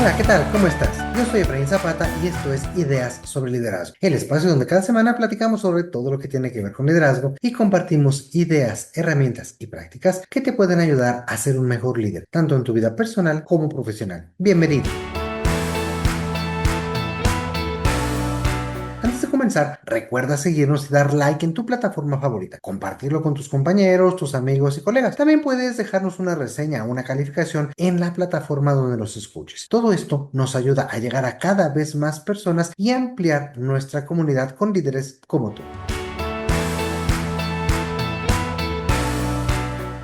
Hola, ¿qué tal? ¿Cómo estás? Yo soy Efraín Zapata y esto es Ideas sobre Liderazgo, el espacio donde cada semana platicamos sobre todo lo que tiene que ver con liderazgo y compartimos ideas, herramientas y prácticas que te pueden ayudar a ser un mejor líder, tanto en tu vida personal como profesional. Bienvenido. Antes de comenzar, recuerda seguirnos y dar like en tu plataforma favorita, compartirlo con tus compañeros, tus amigos y colegas. También puedes dejarnos una reseña o una calificación en la plataforma donde los escuches. Todo esto nos ayuda a llegar a cada vez más personas y ampliar nuestra comunidad con líderes como tú.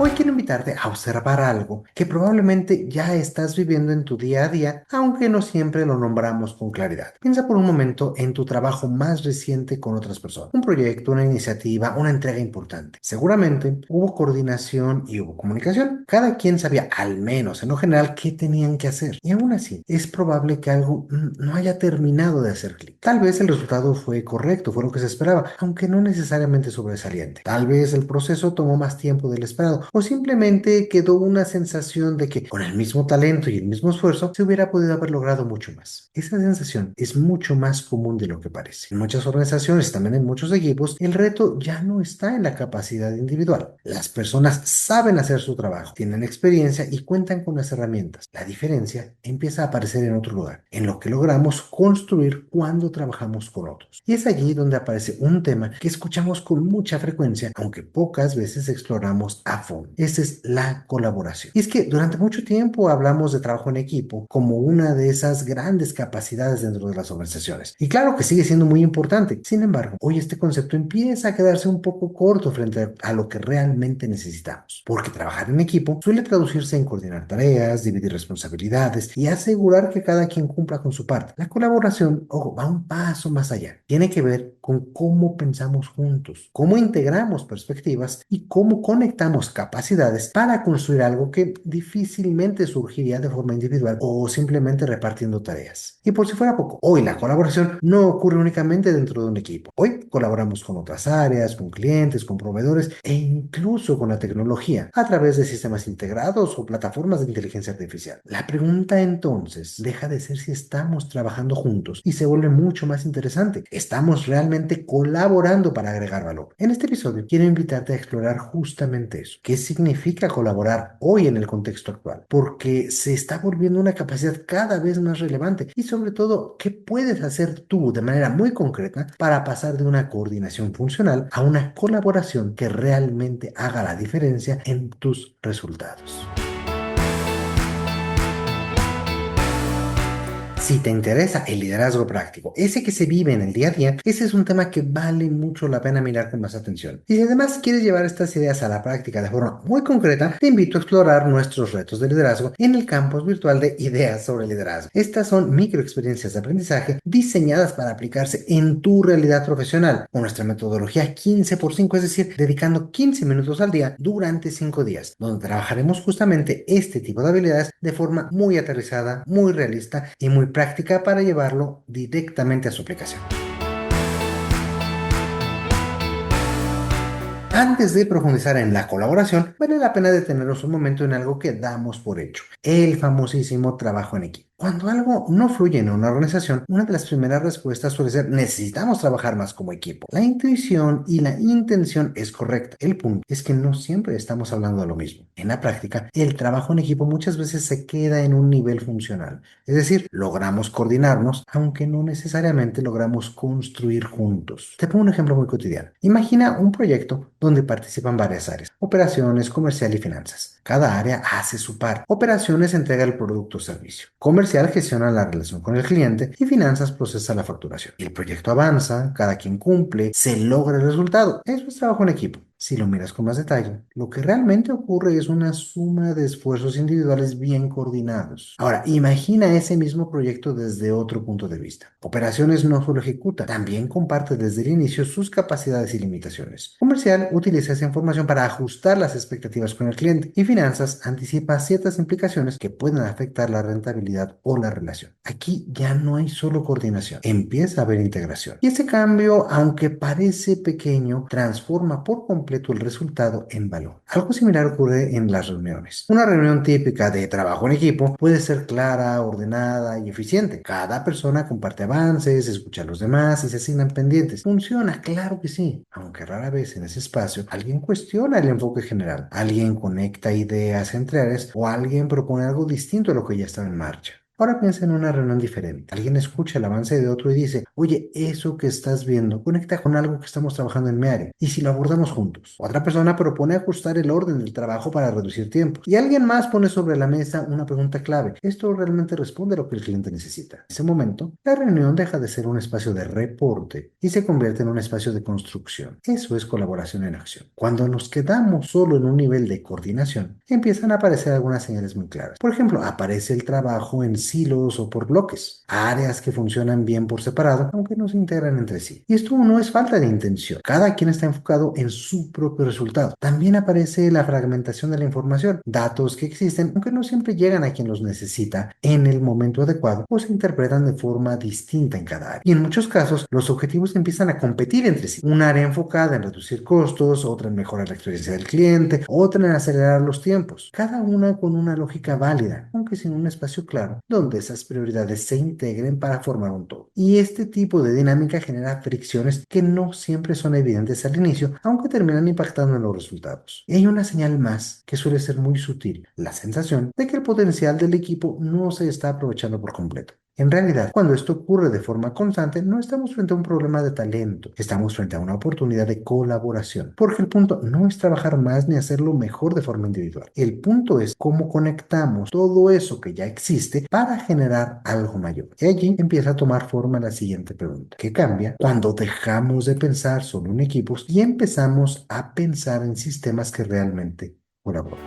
Hoy quiero invitarte a observar algo que probablemente ya estás viviendo en tu día a día, aunque no siempre lo nombramos con claridad. Piensa por un momento en tu trabajo más reciente con otras personas. Un proyecto, una iniciativa, una entrega importante. Seguramente hubo coordinación y hubo comunicación. Cada quien sabía, al menos en lo general, qué tenían que hacer. Y aún así, es probable que algo no haya terminado de hacer clic. Tal vez el resultado fue correcto, fue lo que se esperaba, aunque no necesariamente sobresaliente. Tal vez el proceso tomó más tiempo del esperado o simplemente quedó una sensación de que con el mismo talento y el mismo esfuerzo se hubiera podido haber logrado mucho más. Esa sensación es mucho más común de lo que parece. En muchas organizaciones, también en muchos equipos, el reto ya no está en la capacidad individual. Las personas saben hacer su trabajo, tienen experiencia y cuentan con las herramientas. La diferencia empieza a aparecer en otro lugar, en lo que logramos construir cuando trabajamos con otros. Y es allí donde aparece un tema que escuchamos con mucha frecuencia, aunque pocas veces exploramos a fondo. Esa es la colaboración. Y es que durante mucho tiempo hablamos de trabajo en equipo como una de esas grandes capacidades dentro de las organizaciones. Y claro que sigue siendo muy importante. Sin embargo, hoy este concepto empieza a quedarse un poco corto frente a lo que realmente necesitamos. Porque trabajar en equipo suele traducirse en coordinar tareas, dividir responsabilidades y asegurar que cada quien cumpla con su parte. La colaboración, ojo, va un paso más allá. Tiene que ver con cómo pensamos juntos, cómo integramos perspectivas y cómo conectamos capacidades para construir algo que difícilmente surgiría de forma individual o simplemente repartiendo tareas. Y por si fuera poco, hoy la colaboración no ocurre únicamente dentro de un equipo. Hoy colaboramos con otras áreas, con clientes, con proveedores e incluso con la tecnología a través de sistemas integrados o plataformas de inteligencia artificial. La pregunta entonces deja de ser si estamos trabajando juntos y se vuelve mucho más interesante. ¿Estamos realmente colaborando para agregar valor? En este episodio quiero invitarte a explorar justamente eso. ¿Qué significa colaborar hoy en el contexto actual? Porque se está volviendo una capacidad cada vez más relevante y sobre todo, ¿qué puedes hacer tú de manera muy concreta para pasar de una coordinación funcional a una colaboración que realmente haga la diferencia en tus resultados? Si te interesa el liderazgo práctico, ese que se vive en el día a día, ese es un tema que vale mucho la pena mirar con más atención. Y si además quieres llevar estas ideas a la práctica de forma muy concreta, te invito a explorar nuestros retos de liderazgo en el campus virtual de Ideas sobre Liderazgo. Estas son microexperiencias de aprendizaje diseñadas para aplicarse en tu realidad profesional, con nuestra metodología 15x5, es decir, dedicando 15 minutos al día durante 5 días, donde trabajaremos justamente este tipo de habilidades de forma muy aterrizada, muy realista y muy práctica para llevarlo directamente a su aplicación. Antes de profundizar en la colaboración, vale la pena detenernos un momento en algo que damos por hecho, el famosísimo trabajo en equipo. Cuando algo no fluye en una organización, una de las primeras respuestas suele ser necesitamos trabajar más como equipo. La intuición y la intención es correcta. El punto es que no siempre estamos hablando de lo mismo. En la práctica, el trabajo en equipo muchas veces se queda en un nivel funcional. Es decir, logramos coordinarnos, aunque no necesariamente logramos construir juntos. Te pongo un ejemplo muy cotidiano. Imagina un proyecto donde participan varias áreas: operaciones, comercial y finanzas. Cada área hace su parte. Operaciones entrega el producto o servicio. Comercial gestiona la relación con el cliente y finanzas procesa la facturación. El proyecto avanza, cada quien cumple, se logra el resultado. Eso es trabajo en equipo. Si lo miras con más detalle, lo que realmente ocurre es una suma de esfuerzos individuales bien coordinados. Ahora, imagina ese mismo proyecto desde otro punto de vista. Operaciones no solo ejecuta, también comparte desde el inicio sus capacidades y limitaciones. Comercial utiliza esa información para ajustar las expectativas con el cliente y finanzas anticipa ciertas implicaciones que pueden afectar la rentabilidad o la relación. Aquí ya no hay solo coordinación, empieza a haber integración. Y ese cambio, aunque parece pequeño, transforma por completo completo el resultado en valor. Algo similar ocurre en las reuniones. Una reunión típica de trabajo en equipo puede ser clara, ordenada y eficiente. Cada persona comparte avances, escucha a los demás y se asignan pendientes. Funciona, claro que sí, aunque rara vez en ese espacio alguien cuestiona el enfoque general, alguien conecta ideas entre áreas o alguien propone algo distinto a lo que ya estaba en marcha. Ahora piensa en una reunión diferente. Alguien escucha el avance de otro y dice, oye, eso que estás viendo conecta con algo que estamos trabajando en mi área. ¿Y si lo abordamos juntos? Otra persona propone ajustar el orden del trabajo para reducir tiempos. Y alguien más pone sobre la mesa una pregunta clave. ¿Esto realmente responde a lo que el cliente necesita? En ese momento, la reunión deja de ser un espacio de reporte y se convierte en un espacio de construcción. Eso es colaboración en acción. Cuando nos quedamos solo en un nivel de coordinación, empiezan a aparecer algunas señales muy claras. Por ejemplo, aparece el trabajo en silos o por bloques, áreas que funcionan bien por separado, aunque no se integran entre sí. Y esto no es falta de intención. Cada quien está enfocado en su propio resultado. También aparece la fragmentación de la información, datos que existen, aunque no siempre llegan a quien los necesita en el momento adecuado o se interpretan de forma distinta en cada área. Y en muchos casos, los objetivos empiezan a competir entre sí. Un área enfocada en reducir costos, otra en mejorar la experiencia del cliente, otra en acelerar los tiempos, cada una con una lógica válida, aunque sin un espacio claro donde esas prioridades se integren para formar un todo. Y este tipo de dinámica genera fricciones que no siempre son evidentes al inicio, aunque terminan impactando en los resultados. Y hay una señal más que suele ser muy sutil, la sensación de que el potencial del equipo no se está aprovechando por completo. En realidad, cuando esto ocurre de forma constante, no estamos frente a un problema de talento, estamos frente a una oportunidad de colaboración, porque el punto no es trabajar más ni hacerlo mejor de forma individual. El punto es cómo conectamos todo eso que ya existe para generar algo mayor. Y allí empieza a tomar forma la siguiente pregunta. ¿Qué cambia cuando dejamos de pensar solo en equipos y empezamos a pensar en sistemas que realmente colaboran?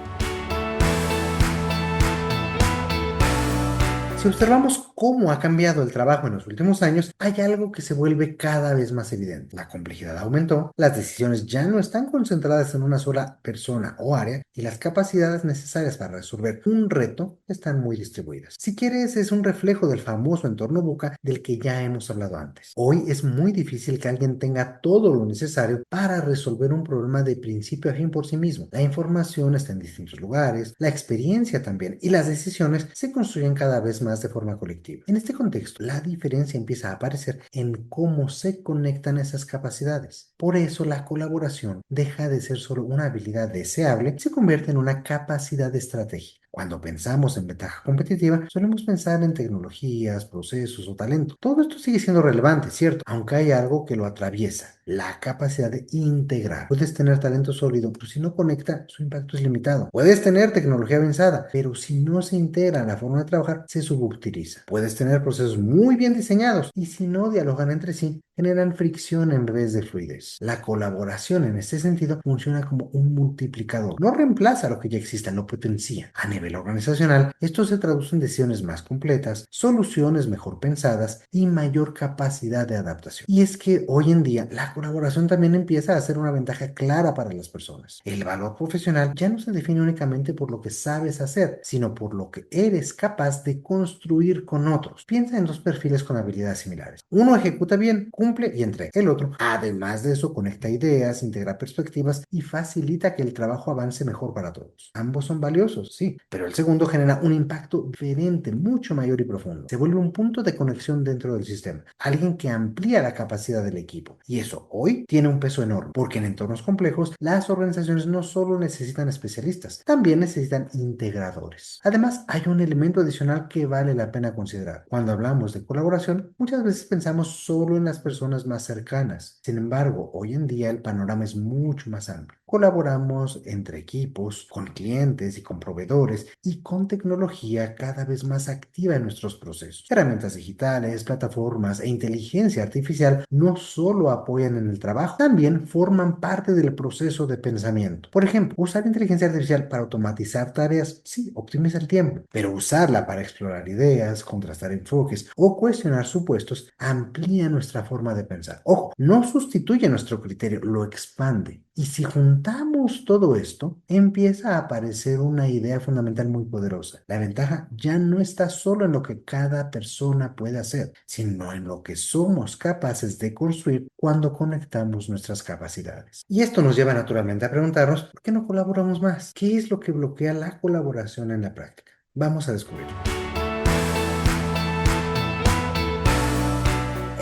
Si observamos cómo ha cambiado el trabajo en los últimos años, hay algo que se vuelve cada vez más evidente. La complejidad aumentó, las decisiones ya no están concentradas en una sola persona o área y las capacidades necesarias para resolver un reto están muy distribuidas. Si quieres, es un reflejo del famoso entorno VUCA del que ya hemos hablado antes. Hoy es muy difícil que alguien tenga todo lo necesario para resolver un problema de principio a fin por sí mismo. La información está en distintos lugares, la experiencia también, y las decisiones se construyen cada vez más de forma colectiva. En este contexto, la diferencia empieza a aparecer en cómo se conectan esas capacidades. Por eso, la colaboración deja de ser solo una habilidad deseable y se convierte en una capacidad estratégica. Cuando pensamos en ventaja competitiva, solemos pensar en tecnologías, procesos o talento. Todo esto sigue siendo relevante, ¿cierto? Aunque hay algo que lo atraviesa, la capacidad de integrar. Puedes tener talento sólido, pero si no conecta, su impacto es limitado. Puedes tener tecnología avanzada, pero si no se integra en la forma de trabajar, se subutiliza. Puedes tener procesos muy bien diseñados y si no dialogan entre sí, generan fricción en vez de fluidez. La colaboración en este sentido funciona como un multiplicador. No reemplaza lo que ya existe, lo potencia. A nivel organizacional, esto se traduce en decisiones más completas, soluciones mejor pensadas y mayor capacidad de adaptación. Y es que hoy en día la colaboración también empieza a ser una ventaja clara para las personas. El valor profesional ya no se define únicamente por lo que sabes hacer, sino por lo que eres capaz de construir con otros. Piensa en dos perfiles con habilidades similares. Uno ejecuta bien, cumple y entrega. El otro, además de eso, conecta ideas, integra perspectivas y facilita que el trabajo avance mejor para todos. Ambos son valiosos, sí, pero el segundo genera un impacto diferente, mucho mayor y profundo. Se vuelve un punto de conexión dentro del sistema, alguien que amplía la capacidad del equipo. Y eso hoy tiene un peso enorme, porque en entornos complejos las organizaciones no solo necesitan especialistas, también necesitan integradores. Además, hay un elemento adicional que vale la pena considerar. Cuando hablamos de colaboración, muchas veces pensamos solo en las personas más cercanas. Sin embargo, hoy en día el panorama es mucho más amplio. Colaboramos entre equipos, con clientes y con proveedores y con tecnología cada vez más activa en nuestros procesos. Herramientas digitales, plataformas e inteligencia artificial no solo apoyan en el trabajo, también forman parte del proceso de pensamiento. Por ejemplo, usar inteligencia artificial para automatizar tareas, sí, optimiza el tiempo, pero usarla para explorar ideas, contrastar enfoques o cuestionar supuestos amplía nuestra forma de pensar. Ojo, no sustituye nuestro criterio, lo expande. Y si juntamos todo esto, empieza a aparecer una idea fundamental muy poderosa. La ventaja ya no está solo en lo que cada persona puede hacer, sino en lo que somos capaces de construir cuando conectamos nuestras capacidades. Y esto nos lleva naturalmente a preguntarnos, ¿por qué no colaboramos más? ¿Qué es lo que bloquea la colaboración en la práctica? Vamos a descubrirlo.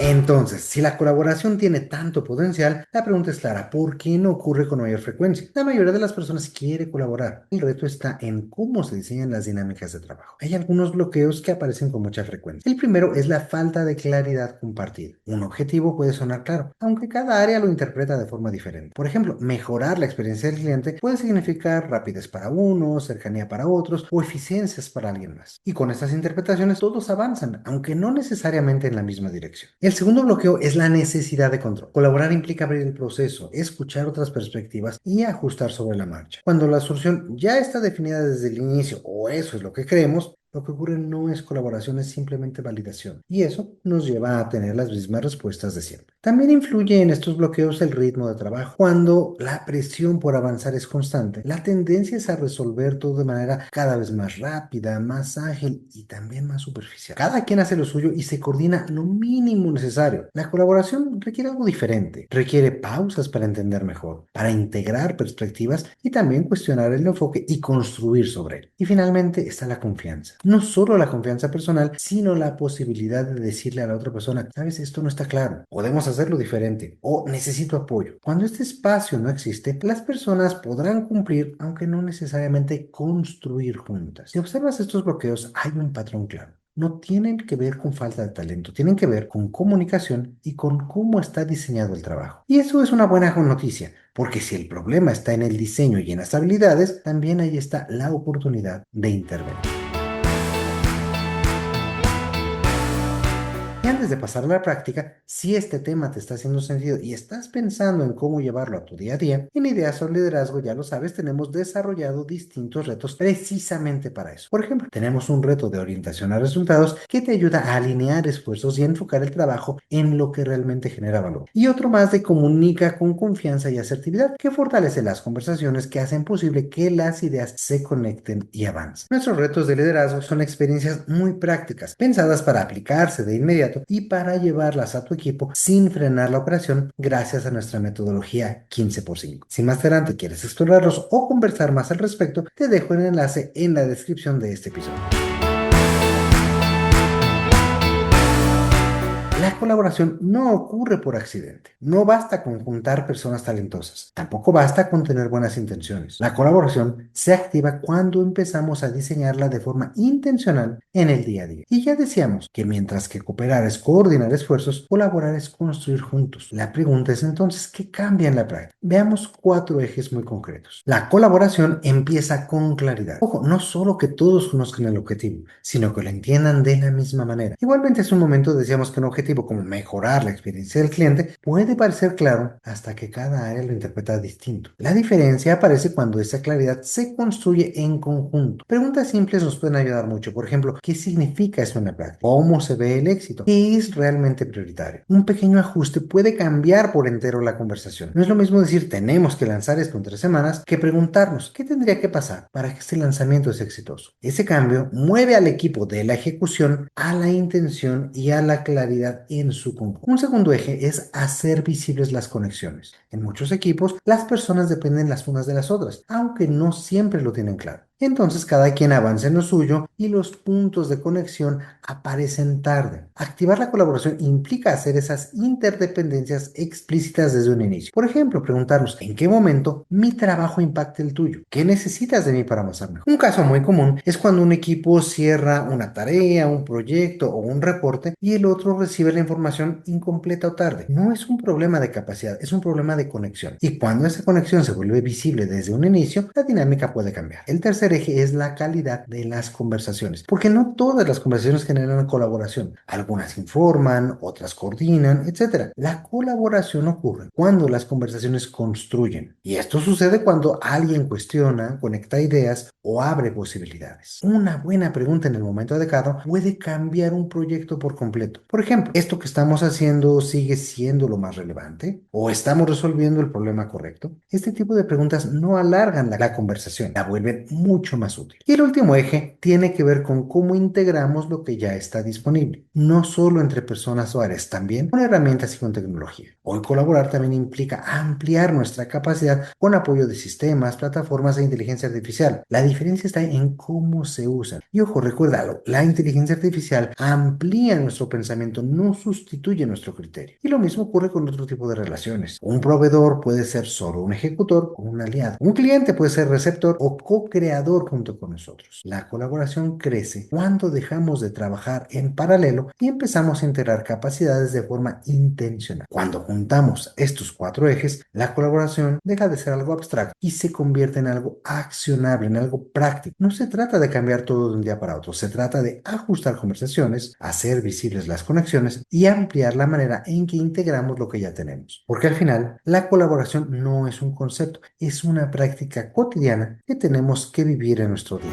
Entonces, si la colaboración tiene tanto potencial, la pregunta es clara, ¿por qué no ocurre con mayor frecuencia? La mayoría de las personas quiere colaborar. El reto está en cómo se diseñan las dinámicas de trabajo. Hay algunos bloqueos que aparecen con mucha frecuencia. El primero es la falta de claridad compartida. Un objetivo puede sonar claro, aunque cada área lo interpreta de forma diferente. Por ejemplo, mejorar la experiencia del cliente puede significar rapidez para unos, cercanía para otros o eficiencias para alguien más. Y con estas interpretaciones todos avanzan, aunque no necesariamente en la misma dirección. El segundo bloqueo es la necesidad de control. Colaborar implica abrir el proceso, escuchar otras perspectivas y ajustar sobre la marcha. Cuando la solución ya está definida desde el inicio, o eso es lo que creemos, lo que ocurre no es colaboración, es simplemente validación. Y eso nos lleva a tener las mismas respuestas de siempre. También influye en estos bloqueos el ritmo de trabajo. Cuando la presión por avanzar es constante, la tendencia es a resolver todo de manera cada vez más rápida, más ágil y también más superficial. Cada quien hace lo suyo y se coordina lo mínimo necesario. La colaboración requiere algo diferente. Requiere pausas para entender mejor, para integrar perspectivas y también cuestionar el enfoque y construir sobre él. Y finalmente está la confianza. No solo la confianza personal, sino la posibilidad de decirle a la otra persona, sabes, esto no está claro, podemos hacerlo diferente o necesito apoyo. Cuando este espacio no existe, las personas podrán cumplir, aunque no necesariamente construir juntas. Si observas estos bloqueos, hay un patrón claro. No tienen que ver con falta de talento, tienen que ver con comunicación y con cómo está diseñado el trabajo. Y eso es una buena noticia, porque si el problema está en el diseño y en las habilidades, también ahí está la oportunidad de intervenir. Y antes de pasar a la práctica, si este tema te está haciendo sentido y estás pensando en cómo llevarlo a tu día a día, en Ideas sobre Liderazgo, ya lo sabes, tenemos desarrollado distintos retos precisamente para eso. Por ejemplo, tenemos un reto de orientación a resultados que te ayuda a alinear esfuerzos y a enfocar el trabajo en lo que realmente genera valor. Y otro más de comunica con confianza y asertividad, que fortalece las conversaciones que hacen posible que las ideas se conecten y avancen. Nuestros retos de liderazgo son experiencias muy prácticas, pensadas para aplicarse de inmediato y para llevarlas a tu equipo sin frenar la operación gracias a nuestra metodología 15x5. Si más adelante quieres explorarlos o conversar más al respecto, te dejo el enlace en la descripción de este episodio. La colaboración no ocurre por accidente. No basta con juntar personas talentosas. Tampoco basta con tener buenas intenciones. La colaboración se activa cuando empezamos a diseñarla de forma intencional en el día a día. Y ya decíamos que mientras que cooperar es coordinar esfuerzos, colaborar es construir juntos. La pregunta es entonces, ¿qué cambia en la práctica? Veamos 4 ejes muy concretos. La colaboración empieza con claridad. Ojo, no solo que todos conozcan el objetivo, sino que lo entiendan de la misma manera. Igualmente, hace un momento decíamos que un objetivo como mejorar la experiencia del cliente puede parecer claro hasta que cada área lo interpreta distinto. La diferencia aparece cuando esa claridad se construye en conjunto. Preguntas simples nos pueden ayudar mucho. Por ejemplo, ¿qué significa eso en la práctica? ¿Cómo se ve el éxito? ¿Qué es realmente prioritario? Un pequeño ajuste puede cambiar por entero la conversación. No es lo mismo decir tenemos que lanzar esto en 3 semanas que preguntarnos qué tendría que pasar para que este lanzamiento sea exitoso. Ese cambio mueve al equipo de la ejecución a la intención y a la claridad en su conjunto. Un segundo eje es hacer visibles las conexiones. En muchos equipos, las personas dependen las unas de las otras, aunque no siempre lo tienen claro. Entonces cada quien avanza en lo suyo y los puntos de conexión aparecen tarde. Activar la colaboración implica hacer esas interdependencias explícitas desde un inicio. Por ejemplo, preguntarnos en qué momento mi trabajo impacta el tuyo. ¿Qué necesitas de mí para avanzar mejor? Un caso muy común es cuando un equipo cierra una tarea, un proyecto o un reporte y el otro recibe la información incompleta o tarde. No es un problema de capacidad, es un problema de conexión. Y cuando esa conexión se vuelve visible desde un inicio, la dinámica puede cambiar. El tercer tercer eje es la calidad de las conversaciones, porque no todas las conversaciones generan colaboración. Algunas informan, otras coordinan, etcétera. La colaboración ocurre cuando las conversaciones construyen, y esto sucede cuando alguien cuestiona, conecta ideas o abre posibilidades. Una buena pregunta en el momento adecuado puede cambiar un proyecto por completo. Por ejemplo, ¿esto que estamos haciendo sigue siendo lo más relevante? ¿O estamos resolviendo el problema correcto? Este tipo de preguntas no alargan la conversación, la vuelven mucho más útil. Y el último eje tiene que ver con cómo integramos lo que ya está disponible, no solo entre personas o áreas, también con herramientas y con tecnología. Hoy colaborar también implica ampliar nuestra capacidad con apoyo de sistemas, plataformas e inteligencia artificial. La diferencia está en cómo se usan. Y ojo, recuérdalo, la inteligencia artificial amplía nuestro pensamiento, no sustituye nuestro criterio. Y lo mismo ocurre con otro tipo de relaciones. Un proveedor puede ser solo un ejecutor o un aliado. Un cliente puede ser receptor o co-creador junto con nosotros. La colaboración crece cuando dejamos de trabajar en paralelo y empezamos a integrar capacidades de forma intencional. Cuando juntamos estos cuatro ejes, la colaboración deja de ser algo abstracto y se convierte en algo accionable, en algo práctico. No se trata de cambiar todo de un día para otro, se trata de ajustar conversaciones, hacer visibles las conexiones y ampliar la manera en que integramos lo que ya tenemos. Porque al final, la colaboración no es un concepto, es una práctica cotidiana que tenemos que vivir en nuestro día.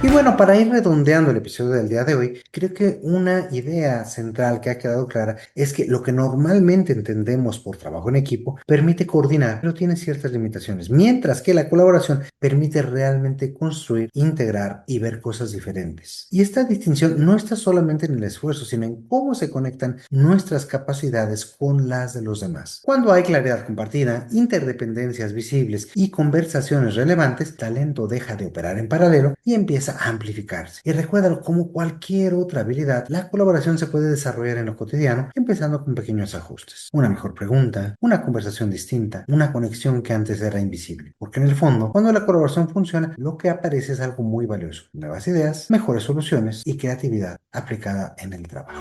Y bueno, para ir redondeando el episodio del día de hoy, creo que una idea central que ha quedado clara es que lo que normalmente entendemos por trabajo en equipo permite coordinar, pero tiene ciertas limitaciones, mientras que la colaboración permite realmente construir, integrar y ver cosas diferentes. Y esta distinción no está solamente en el esfuerzo, sino en cómo se conectan nuestras capacidades con las de los demás. Cuando hay claridad compartida, interdependencias visibles y conversaciones relevantes, el talento deja de operar en paralelo y empieza a amplificarse. Y recuerda, como cualquier otra habilidad, la colaboración se puede desarrollar en lo cotidiano, empezando con pequeños ajustes. Una mejor pregunta, una conversación distinta, una conexión que antes era invisible. Porque en el fondo, cuando la colaboración funciona, lo que aparece es algo muy valioso. Nuevas ideas, mejores soluciones y creatividad aplicada en el trabajo.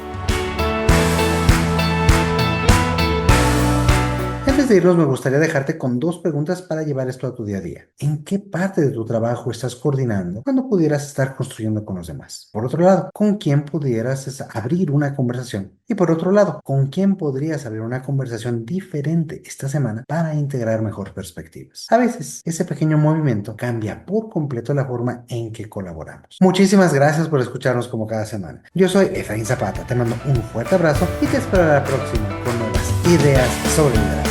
Antes de irnos, me gustaría dejarte con dos preguntas para llevar esto a tu día a día. ¿En qué parte de tu trabajo estás coordinando cuando pudieras estar construyendo con los demás? Por otro lado, ¿con quién pudieras abrir una conversación? Y por otro lado, ¿con quién podrías abrir una conversación diferente esta semana para integrar mejor perspectivas? A veces, ese pequeño movimiento cambia por completo la forma en que colaboramos. Muchísimas gracias por escucharnos como cada semana. Yo soy Efraín Zapata, te mando un fuerte abrazo y te espero a la próxima con nuevas ideas sobre liderazgo.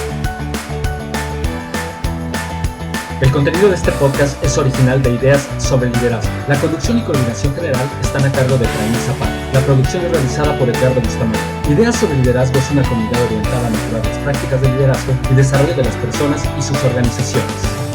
El contenido de este podcast es original de Ideas sobre Liderazgo. La conducción y coordinación general están a cargo de Efraín Zapata. La producción es realizada por Edgardo Bustamante. Ideas sobre Liderazgo es una comunidad orientada a mejorar las prácticas de liderazgo y desarrollo de las personas y sus organizaciones.